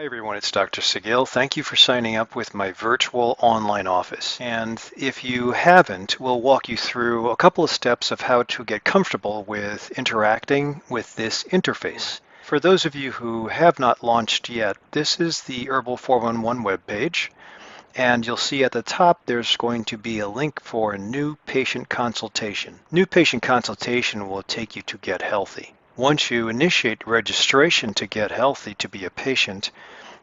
Hi everyone, it's Dr. Saguil. Thank you for signing up with my virtual online office. And if you haven't, we'll walk you through a couple of steps of how to get comfortable with interacting with this interface. For those of you who have not launched yet, this is the Herbal 411 webpage. And you'll see at the top there's going to be a link for new patient consultation. New patient consultation will take you to GetHealthie. Once you initiate registration to GetHealthie to be a patient,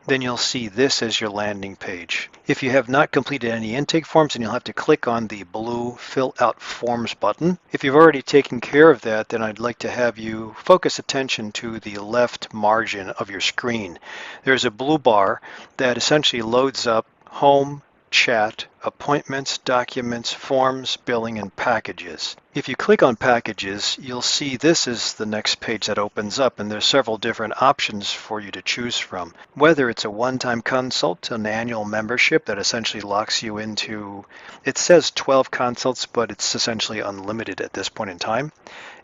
then you'll see this as your landing page. If you have not completed any intake forms, then you'll have to click on the blue Fill Out Forms button. If you've already taken care of that, then I'd like to have you focus attention to the left margin of your screen. There's a blue bar that essentially loads up Home, Chat, Appointments, Documents, Forms, Billing, and Packages. If you click on Packages, you'll see this is the next page that opens up, and there's several different options for you to choose from. Whether it's a one-time consult, an annual membership that essentially locks you into, it says 12 consults, but it's essentially unlimited at this point in time.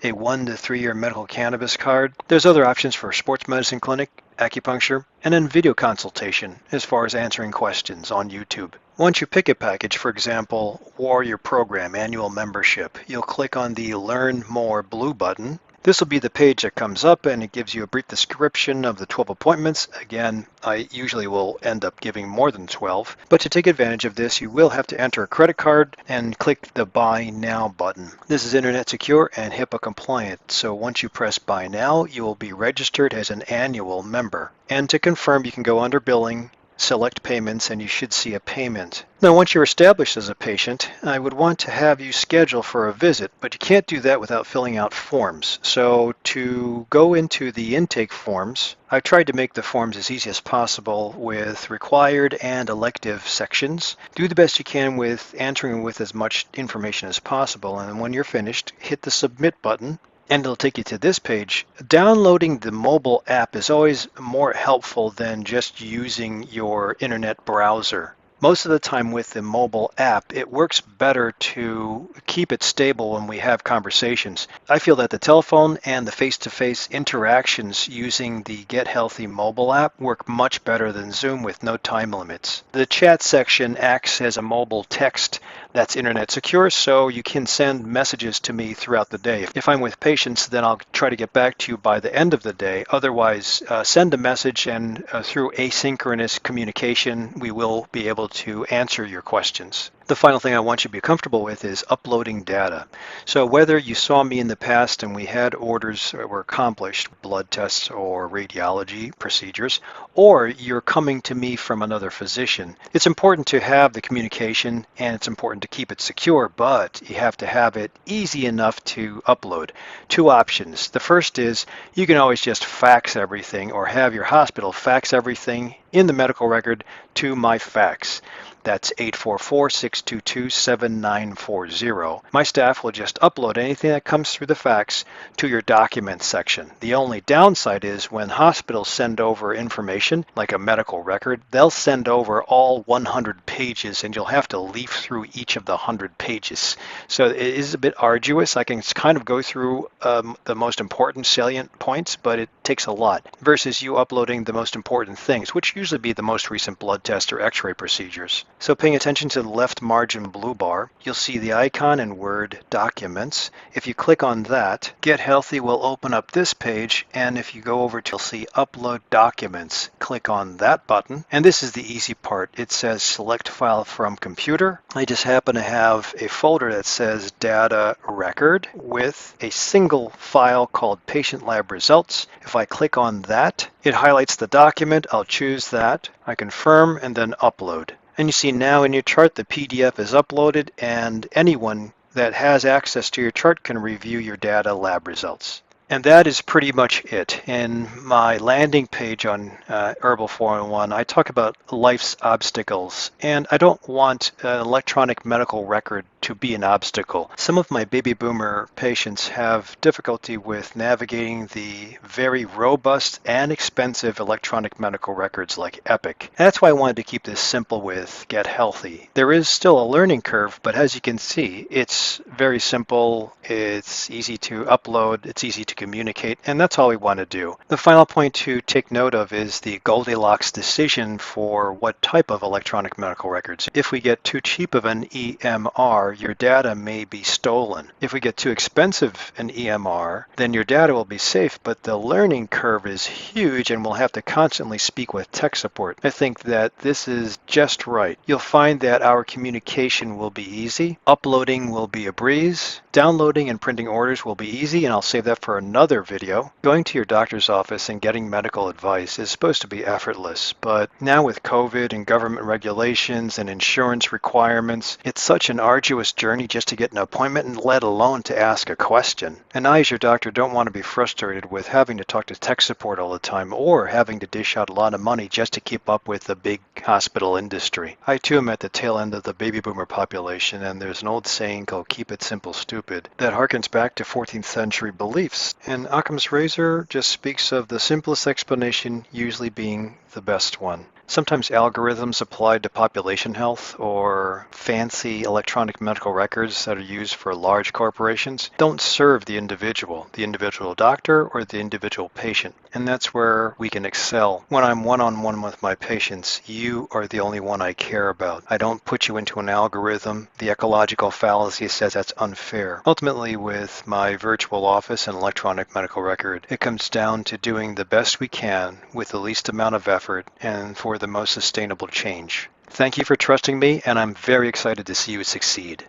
A 1 to 3 year medical cannabis card. There's other options for a sports medicine clinic, acupuncture, and then video consultation as far as answering questions on YouTube. Once you pick a package, for example, Warrior Program Annual Membership, you'll click on the Learn More blue button. This will be the page that comes up, and it gives you a brief description of the 12 appointments. Again, I usually will end up giving more than 12, but to take advantage of this, you will have to enter a credit card and click the Buy Now button. This is internet secure and HIPAA compliant, so once you press Buy Now, you will be registered as an annual member. And to confirm, you can go under Billing, select Payments, and you should see a payment. Now, once you're established as a patient, I would want to have you schedule for a visit, but you can't do that without filling out forms. So to go into the intake forms, I've tried to make the forms as easy as possible with required and elective sections. Do the best you can with answering with as much information as possible, and when you're finished, hit the Submit button, and it'll take you to this page. Downloading the mobile app is always more helpful than just using your internet browser. Most of the time with the mobile app, it works better to keep it stable when we have conversations. I feel that the telephone and the face-to-face interactions using the GetHealthie mobile app work much better than Zoom with no time limits. The chat section acts as a mobile text that's internet secure, so you can send messages to me throughout the day. If I'm with patients, then I'll try to get back to you by the end of the day. Otherwise, send a message, and through asynchronous communication, we will be able to answer your questions. The final thing I want you to be comfortable with is uploading data. So whether you saw me in the past and we had orders that were accomplished, blood tests or radiology procedures, or you're coming to me from another physician, it's important to have the communication and it's important to keep it secure, but you have to have it easy enough to upload. Two options. The first is you can always just fax everything or have your hospital fax everything in the medical record to my fax. That's 844-622-7940. My staff will just upload anything that comes through the fax to your documents section. The only downside is when hospitals send over information, like a medical record, they'll send over all 100 pages, and you'll have to leaf through each of the 100 pages. So it is a bit arduous. I can kind of go through the most important salient points, but it takes a lot, versus you uploading the most important things, which usually be the most recent blood test or x-ray procedures. So paying attention to the left margin blue bar, you'll see the icon in Word Documents. If you click on that, GetHealthie will open up this page, and if you go over to, you'll see Upload Documents. Click on that button, and this is the easy part. It says Select File from Computer. I just happen to have a folder that says Data Record with a single file called Patient Lab Results. If I click on that, it highlights the document. I'll choose that. I confirm and then upload. And you see now in your chart the PDF is uploaded, and anyone that has access to your chart can review your data lab results. And that is pretty much it. In my landing page on Herbal 411, I talk about life's obstacles, and I don't want an electronic medical record to be an obstacle. Some of my baby boomer patients have difficulty with navigating the very robust and expensive electronic medical records like Epic. And that's why I wanted to keep this simple with GetHealthie. There is still a learning curve, but as you can see, it's very simple, it's easy to upload, it's easy to communicate, and that's all we want to do. The final point to take note of is the Goldilocks decision for what type of electronic medical records. If we get too cheap of an EMR, your data may be stolen. If we get too expensive an EMR, then your data will be safe, but the learning curve is huge and we'll have to constantly speak with tech support. I think that this is just right. You'll find that our communication will be easy, uploading will be a breeze, downloading and printing orders will be easy, and I'll save that for another video. Going to your doctor's office and getting medical advice is supposed to be effortless, but now with COVID and government regulations and insurance requirements, it's such an arduous journey just to get an appointment and let alone to ask a question. And I as your doctor don't want to be frustrated with having to talk to tech support all the time or having to dish out a lot of money just to keep up with the big hospital industry. I too am at the tail end of the baby boomer population, and there's an old saying called keep it simple stupid that harkens back to 14th century beliefs, and Occam's razor just speaks of the simplest explanation usually being the best one. Sometimes algorithms applied to population health or fancy electronic medical records that are used for large corporations don't serve the individual doctor or the individual patient. And that's where we can excel. When I'm one-on-one with my patients, you are the only one I care about. I don't put you into an algorithm. The ecological fallacy says that's unfair. Ultimately, with my virtual office and electronic medical record, it comes down to doing the best we can with the least amount of effort and for the most sustainable change. Thank you for trusting me, and I'm very excited to see you succeed.